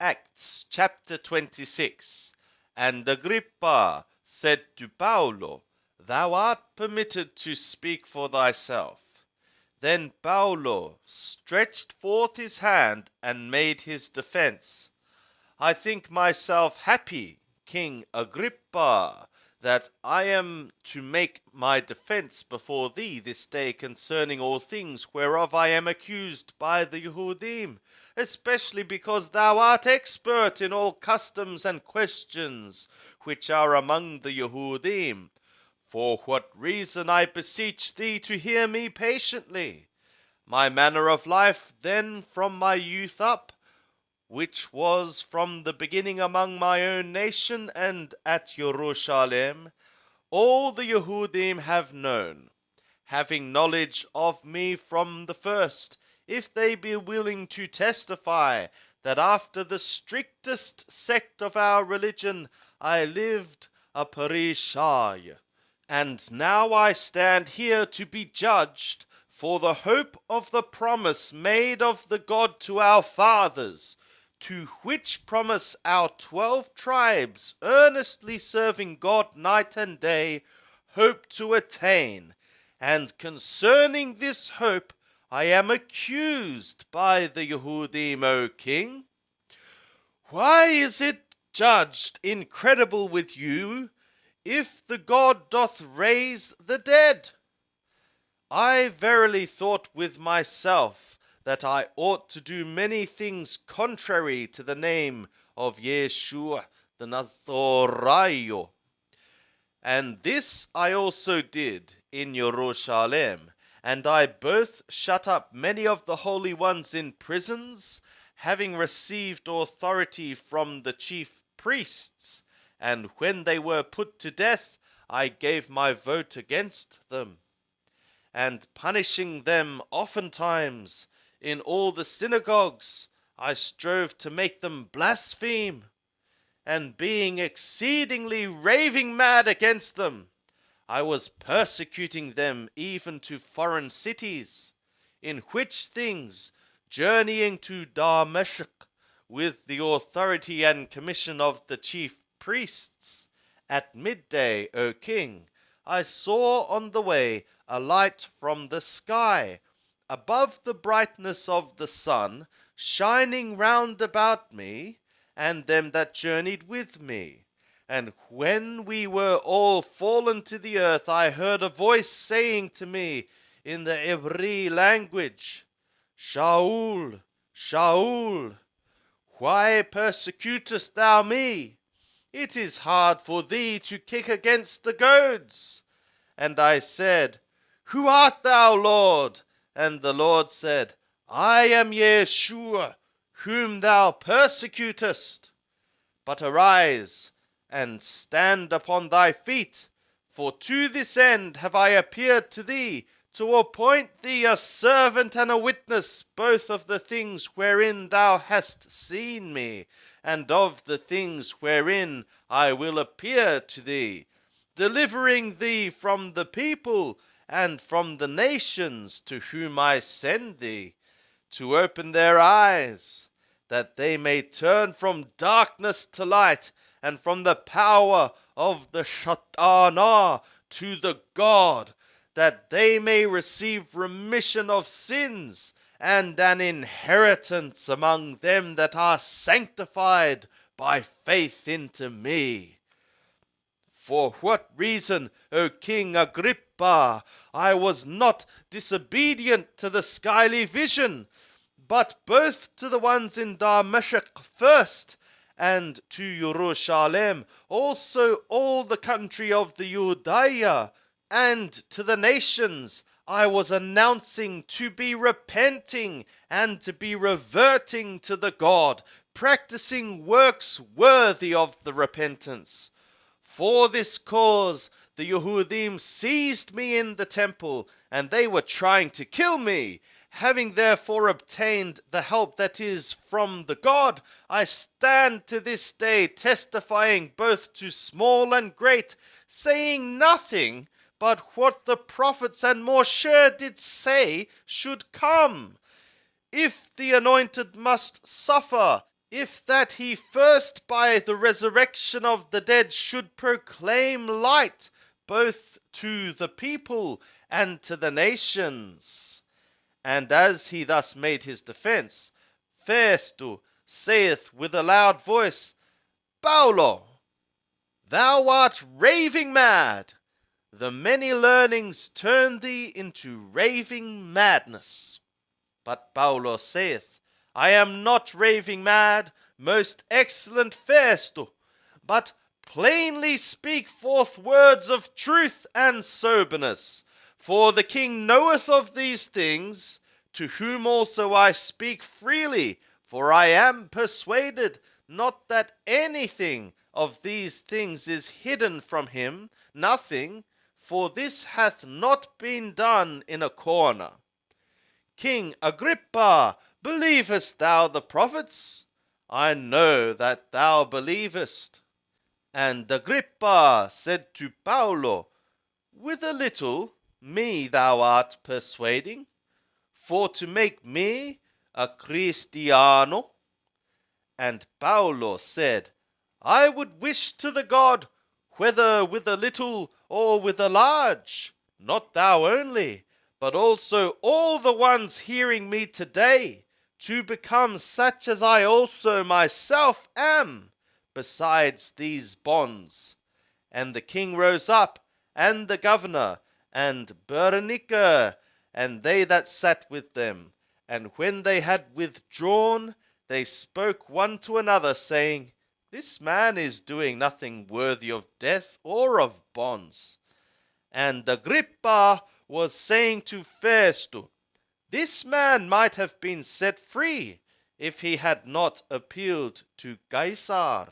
Acts chapter 26. And Agrippa said to Paulo, Thou art permitted to speak for thyself. Then Paulo stretched forth his hand and made his defense. I think myself happy, King Agrippa, that I am to make my defense before thee this day concerning all things whereof I am accused by the Yehudim, especially because thou art expert in all customs and questions which are among the Yehudim. For what reason, I beseech thee to hear me patiently. My manner of life then from my youth up, which was from the beginning among my own nation and at Jerusalem, all the Yehudim have known, having knowledge of me from the first, if they be willing to testify that after the strictest sect of our religion I lived a parishah. And now I stand here to be judged for the hope of the promise made of the God to our fathers, to which promise our 12 tribes, earnestly serving God night and day, hope to attain. And concerning this hope I am accused by the Yehudim, O King. Why is it judged incredible with you, if the God doth raise the dead? I verily thought with myself that I ought to do many things contrary to the name of Yeshua the Nazarayo. And this I also did in Jerusalem, and I both shut up many of the holy ones in prisons, having received authority from the chief priests, and when they were put to death, I gave my vote against them. And punishing them oftentimes in all the synagogues, I strove to make them blaspheme, and being exceedingly raving mad against them, I was persecuting them even to foreign cities, in which things, journeying to Damascus with the authority and commission of the chief priests, at midday, O king, I saw on the way a light from the sky, above the brightness of the sun, shining round about me, and them that journeyed with me. And when we were all fallen to the earth, I heard a voice saying to me in the Hebrew language, Shaul, Shaul, why persecutest thou me? It is hard for thee to kick against the goads. And I said, Who art thou, Lord? And the Lord said, I am Yeshua, whom thou persecutest. But arise, and stand upon thy feet, for to this end have I appeared to thee, to appoint thee a servant and a witness, both of the things wherein thou hast seen me, and of the things wherein I will appear to thee, delivering thee from the people and from the nations to whom I send thee, to open their eyes, that they may turn from darkness to light, and from the power of the Shatana to the God, that they may receive remission of sins, and an inheritance among them that are sanctified by faith into me. For what reason, O King Agrippa, I was not disobedient to the skyly vision, but both to the ones in Damascus first, and to Jerusalem, also all the country of the Judea, and to the nations, I was announcing to be repenting and to be reverting to the God, practicing works worthy of the repentance. For this cause the Yehudim seized me in the temple, and they were trying to kill me. Having therefore obtained the help that is from the God, I stand to this day testifying both to small and great, saying nothing but what the prophets and Moshe did say should come. If the anointed must suffer, if that he first by the resurrection of the dead should proclaim light both to the people and to the nations. And as he thus made his defense, Festo saith with a loud voice, Paulo, thou art raving mad. The many learnings turn thee into raving madness. But Paulo saith, I am not raving mad, most excellent Festo, but plainly speak forth words of truth and soberness. For the king knoweth of these things, to whom also I speak freely, for I am persuaded not that anything of these things is hidden from him, nothing, for this hath not been done in a corner. King Agrippa, believest thou the prophets? I know that thou believest. And Agrippa said to Paulo, with a little me thou art persuading, for to make me a Cristiano. And Paulo said, I would wish to the God, whether with a little or with a large, not thou only, but also all the ones hearing me today, to become such as I also myself am, besides these bonds. And the king rose up, and the governor, and Berenice, and they that sat with them. And when they had withdrawn, they spoke one to another, saying, This man is doing nothing worthy of death or of bonds. And Agrippa was saying to Festo, This man might have been set free if he had not appealed to Caesar.